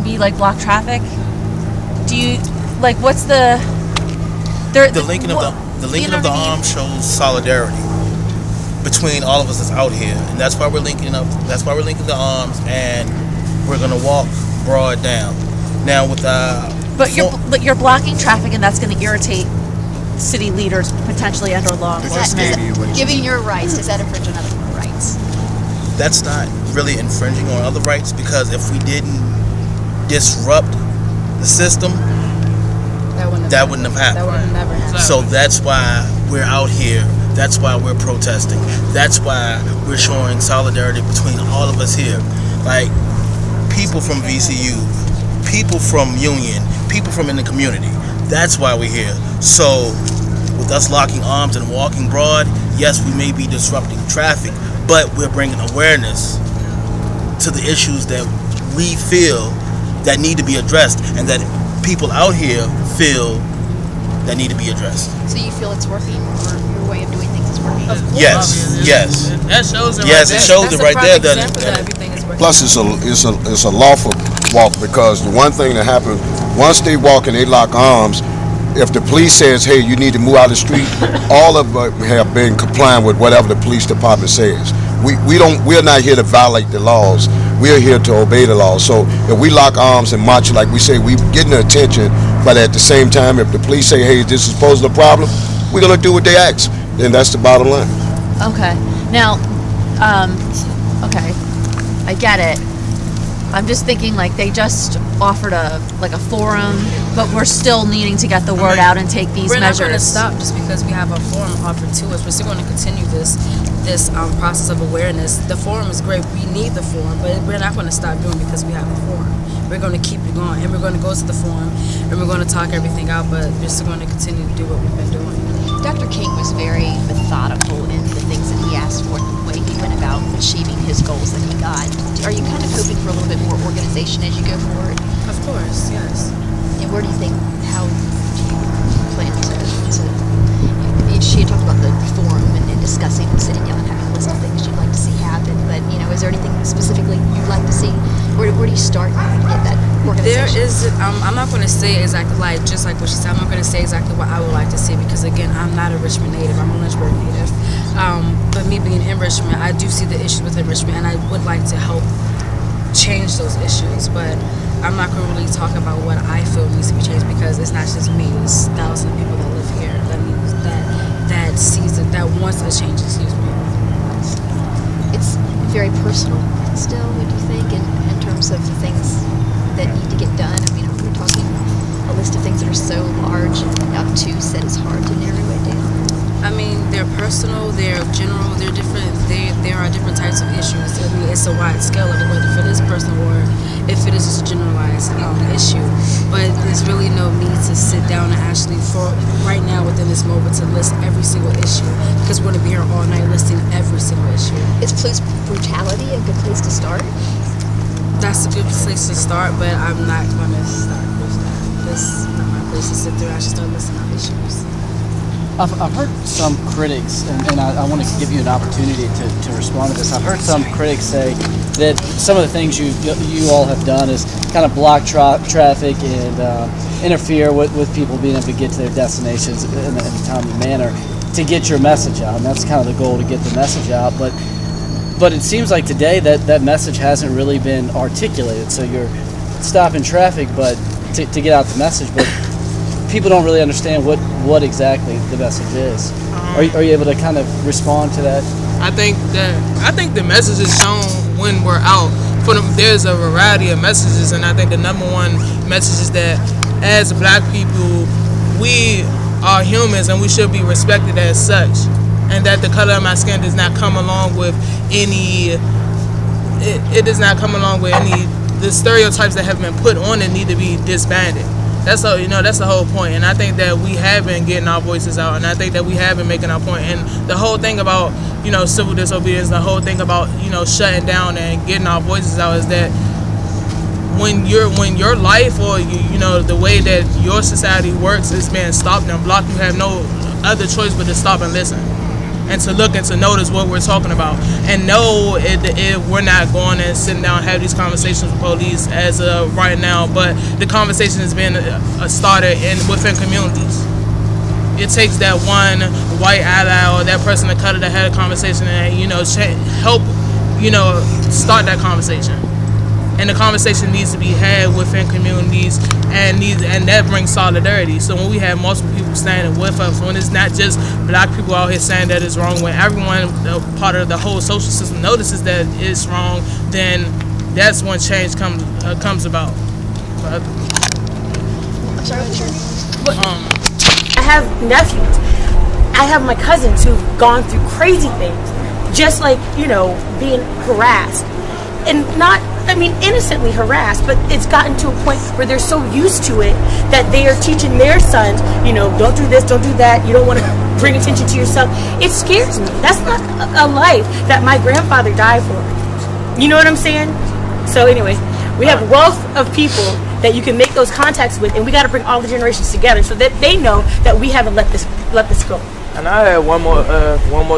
be like block traffic? Do you like what's the linking of the arms shows solidarity between all of us that's out here, and that's why we're linking up. That's why we're linking the arms, and we're gonna walk broad down. Now with but you're blocking traffic, and that's going to irritate city leaders potentially under law enforcement. Giving your rights, does that infringe on other people's rights? That's not really infringing on other rights, because if we didn't disrupt the system, that wouldn't have happened. That would have never happened. So that's why we're out here. That's why we're protesting. That's why we're showing solidarity between all of us here. Like people from VCU, people from Union, people from in the community. That's why we're here. So with us locking arms and walking broad, yes, we may be disrupting traffic, but we're bringing awareness to the issues that we feel that need to be addressed, and that people out here feel that need to be addressed. So you feel it's working, or your way of doing things is working? Of course. Yes. That shows it yes, right it shows it right there. That everything is working. Plus, it's a lawful walk, because the one thing that happens, once they walk and they lock arms, if the police says, hey, you need to move out of the street, all of them have been complying with whatever the police department says. We're not here to violate the laws. We're here to obey the laws. So if we lock arms and march, like we say, we getting the attention, but at the same time, if the police say, hey, this is posing a problem, we're gonna do what they ask. Then that's the bottom line. Okay. Now, okay, I get it. I'm just thinking like they just offered a forum, but we're still needing to get the word out and take these measures. We're not going to stop just because we have a forum offered to us. We're still going to continue this process of awareness. The forum is great. We need the forum, but we're not going to stop doing it because we have a forum. We're going to keep it going, and we're going to go to the forum, and we're going to talk everything out, but we're still going to continue to do what we've been doing. Dr. King was very methodical in the things that he asked for, and the way he went about achieving his goals that he got. Are you kind of hoping for a little bit more organization as you go forward? Of course, yes. And where do you think, how do you plan to she had talked about the forum and discussing, sitting down and having a list of things you'd like to see happen, but, is there anything specifically you'd like to see? Where do you start to get that organization? There is, I'm not going to say exactly just like what she said, I'm not going to say exactly what I would like to see, because again, I'm not a Richmond native, I'm a Lynchburg native. But me being in Richmond, I do see the issues within Richmond, and I would like to help change those issues, but I'm not going to really talk about what I feel needs to be changed, because it's not just me, it's thousands of people that live here that sees it, that wants a change, excuse me. It's very personal still, what do you think, in terms of the things that need to get done? We're talking a list of things that are so large and obtuse that it's hard to narrow it down. They're personal, they're general, they're different. There are different types of issues. It's a wide scale of it, whether if it is personal or if it is just a generalized issue. But there's really no need to sit down and actually, for right now within this moment, to list every single issue, because we're going to be here all night listing every single issue. Is police brutality a good place to start? That's a good place to start, but I'm not going to start with that. This is not my place to sit there. I should start listing out issues. I've heard some critics, and I want to give you an opportunity to respond to this. I've heard some critics say that some of the things you all have done is kind of block traffic and interfere with people being able to get to their destinations in a timely manner to get your message out. And that's kind of the goal, to get the message out. But it seems like today that message hasn't really been articulated. So you're stopping traffic, but to get out the message, but people don't really understand what exactly the message is. Are you able to kind of respond to that? I think the message is shown when we're out. There's a variety of messages, and I think the number one message is that as Black people, we are humans and we should be respected as such, and that the color of my skin does not come along with any. It does not come along with any. The stereotypes that have been put on it need to be disbanded. That's that's the whole point, and I think that we have been getting our voices out, and I think that we have been making our point. And the whole thing about civil disobedience, the whole thing about shutting down and getting our voices out, is that when your life or the way that your society works is being stopped and blocked, you have no other choice but to stop and listen. and to look and to notice what we're talking about. And no, we're not going and sitting down and have these conversations with police as of right now, but the conversation has been started within communities. It takes that one white ally or that person of color to have a conversation and, you know, help, you know, start that conversation. And the conversation needs to be had within communities, and that brings solidarity. So when we have multiple people standing with us, when it's not just black people out here saying that it's wrong, when everyone, part of the whole social system, notices that it's wrong, then that's when change comes about. I have nephews. I have my cousins who've gone through crazy things, just like, you know, being harassed. And not, I mean, innocently harassed, but it's gotten to a point where they're so used to it that they are teaching their sons, you know, don't do this, don't do that, you don't want to bring attention to yourself. It scares me. That's not a life that my grandfather died for. You know what I'm saying? So anyway, we have a wealth of people that you can make those contacts with, and we got to bring all the generations together so that they know that we haven't let this go. And I had one more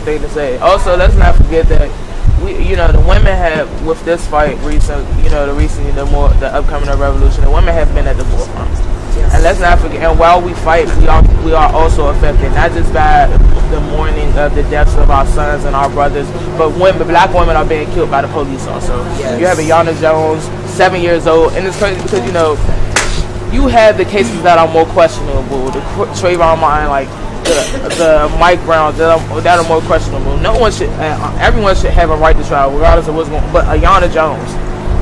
thing to say. Also, let's not forget that the women have, with this fight, the upcoming revolution, the women have been at the forefront. Yes. And let's not forget, and while we fight, we are also affected, not just by the mourning of the deaths of our sons and our brothers, but black women are being killed by the police also. Yes. You have a Jan.19, 7 years old, and it's crazy because, you know, you have the cases that are more questionable, the Trayvon Martin, like, the Mike Browns that are more questionable. Everyone should have a right to trial, regardless of what's going on. But Ayanna Jones,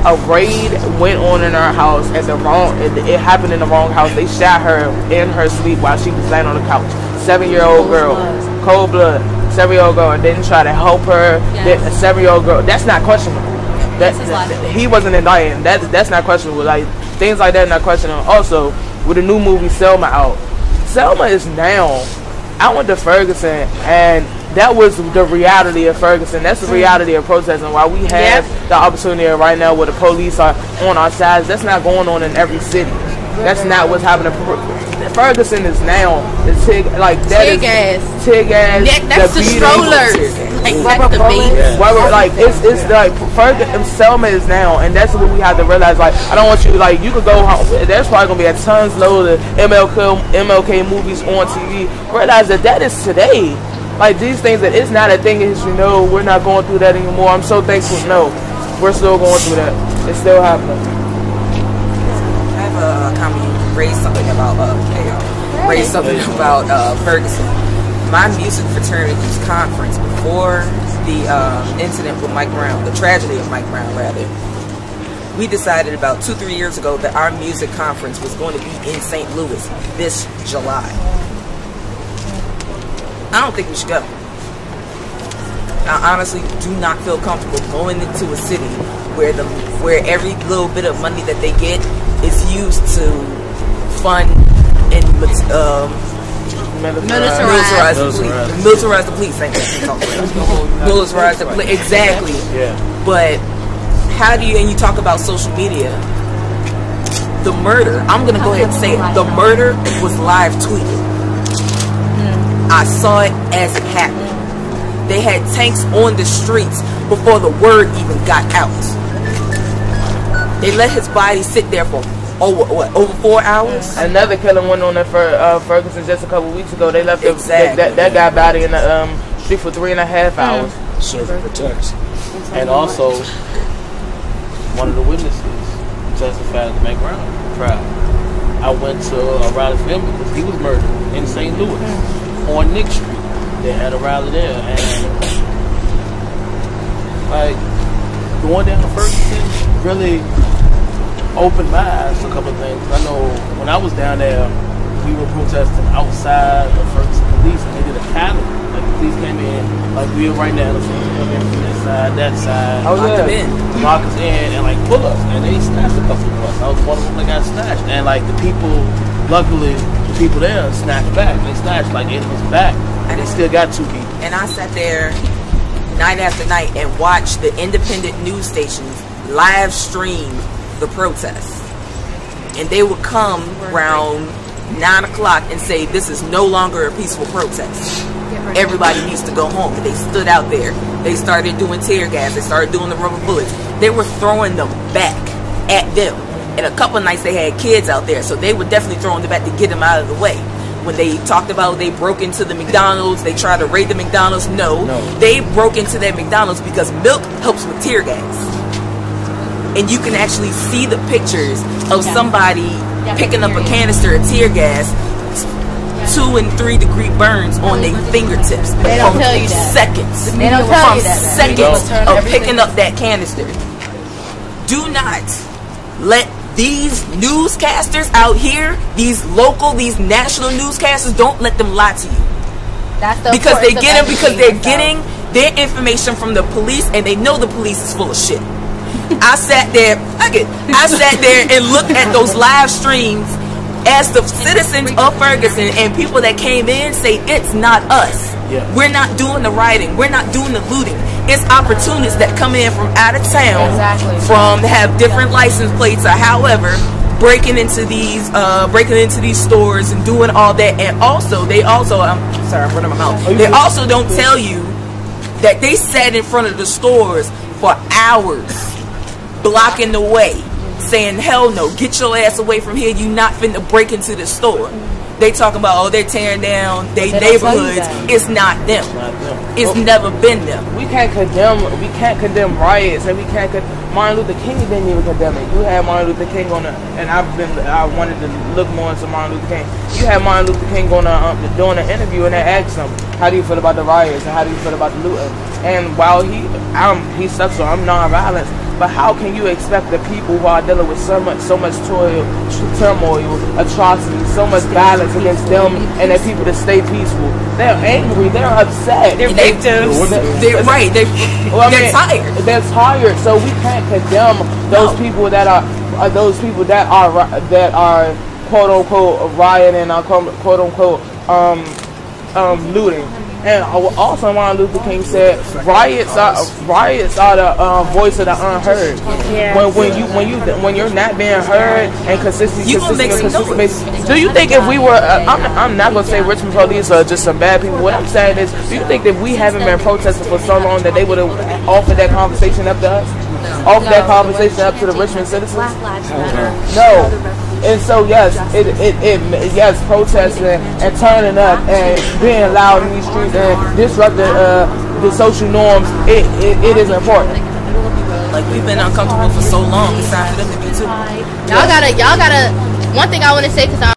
a raid went on in her house it happened in the wrong house. They shot her in her sleep while she was laying on the couch. 7-year-old girl, cold blood, 7-year-old girl, and didn't try to help her. A 7-year-old girl, that's not questionable. He wasn't indicted. That's not questionable. Like, things like that are not questionable. Also, with the new movie Selma out, Selma is now. I went to Ferguson, and that was the reality of Ferguson. That's the reality of protesting. While we have the opportunity right now where the police are on our sides, that's not going on in every city. That's not what's happening. Ferguson is now TIG gas. That's the strollers. Like the baby. Like it's like Ferguson, Selma is now, and that's what we have to realize. Like, I don't want you, like, you could go home. There's probably gonna be a tons load of MLK movies on TV. Realize that is today. Like, these things, that it's not a thing in history. No, we're not going through that anymore. I'm so thankful. No, we're still going through that. It's still happening. I have a comment. You raised something about Ferguson. My music fraternity's conference before the incident with Mike Brown, the tragedy of Mike Brown, rather, we decided about 2-3 years ago that our music conference was going to be in St. Louis this July. I don't think we should go. I honestly do not feel comfortable going into a city where every little bit of money that they get is used to fund and militarize the police. Militarize the police. Militarize the police. Exactly. Yeah. But how do you, and you talk about social media, the murder, I'm going to go ahead and say it, the murder was live tweeted. I saw it as it happened. They had tanks on the streets before the word even got out. They let his body sit there for over 4 hours. Another killing went on at Ferguson just a couple weeks ago. They left that guy body in the street for 3.5 hours. Serving protection. And also, one of the witnesses testified to Mike Brown trial. I went to a rally for him because he was murdered in St. Louis on Nick Street. They had a rally there, and like going down to Ferguson really opened my eyes to a couple of things. I know when I was down there, we were protesting outside the Ferguson police, and they did a pattern. Like, the police came in, like we are right now, the police come in from this side, that side, lock us in, and like pull us, and they snatched a couple of us. I was one of them that got snatched, and like the people, luckily, the people there snatched back. They snatched like 8 of us back, and they still got 2 people. And I sat there night after night and watched the independent news stations live stream the protests, and they would come around 9 o'clock and say this is no longer a peaceful protest. everybody needs to go home. And they stood out there. They started doing tear gas. They started doing the rubber bullets. They were throwing them back at them. And a couple of nights they had kids out there, so they were definitely throwing them back to get them out of the way. When they talked about they broke into the McDonald's, they tried to raid the McDonald's. No, they broke into that McDonald's because milk helps with tear gas. And you can actually see the pictures of somebody picking up a canister of tear gas, 2 and 3 degree burns on their fingertips. They don't tell you that. Seconds. They don't tell you that. Seconds of picking up that canister. Do not let these newscasters out here, these local, these national newscasters, don't let them lie to you. That's the because they're getting their information from the police, and they know the police is full of shit. I sat there and looked at those live streams as the citizens of Ferguson and people that came in say it's not us. We're not doing the rioting. We're not doing the looting. It's opportunists that come in from out of town, from have different license plates or however, breaking into these stores and doing all that. And also, I'm sorry, I'm running my mouth. They also don't tell you that they sat in front of the stores for hours, blocking the way, saying, hell no, get your ass away from here. You not finna break into the store. They talking about, oh, they're tearing down their neighborhoods. It's not them. It's never been them. We can't condemn riots, and we can't Martin Luther King didn't even condemn it. You had Martin Luther King on and I wanted to look more into Martin Luther King. You had Martin Luther King on doing an interview, and they asked him, how do you feel about the riots and how do you feel about the looting? And while he sucks, so I'm nonviolent. But how can you expect the people who are dealing with so much turmoil, atrocities, so much violence against them and their people to stay peaceful? They're angry. They're upset. They're victims. They're tired. They're tired. So we can't condemn those people that are quote unquote rioting or quote unquote looting. And also, Martin Luther King said, "Riots are the voice of the unheard." When you're not being heard and consistently. Do you think if we were? I'm not gonna say Richmond police are just some bad people. What I'm saying is, do you think that we haven't been protesting for so long that they would have offered that conversation up to us? Offered that conversation up to the Richmond citizens? Black Lives Matter. No. And so yes, protesting and turning up and being loud in these streets and disrupting the social norms, it is important. Like, we've been uncomfortable for so long, it's time for them to be too. Y'all gotta. One thing I want to say, because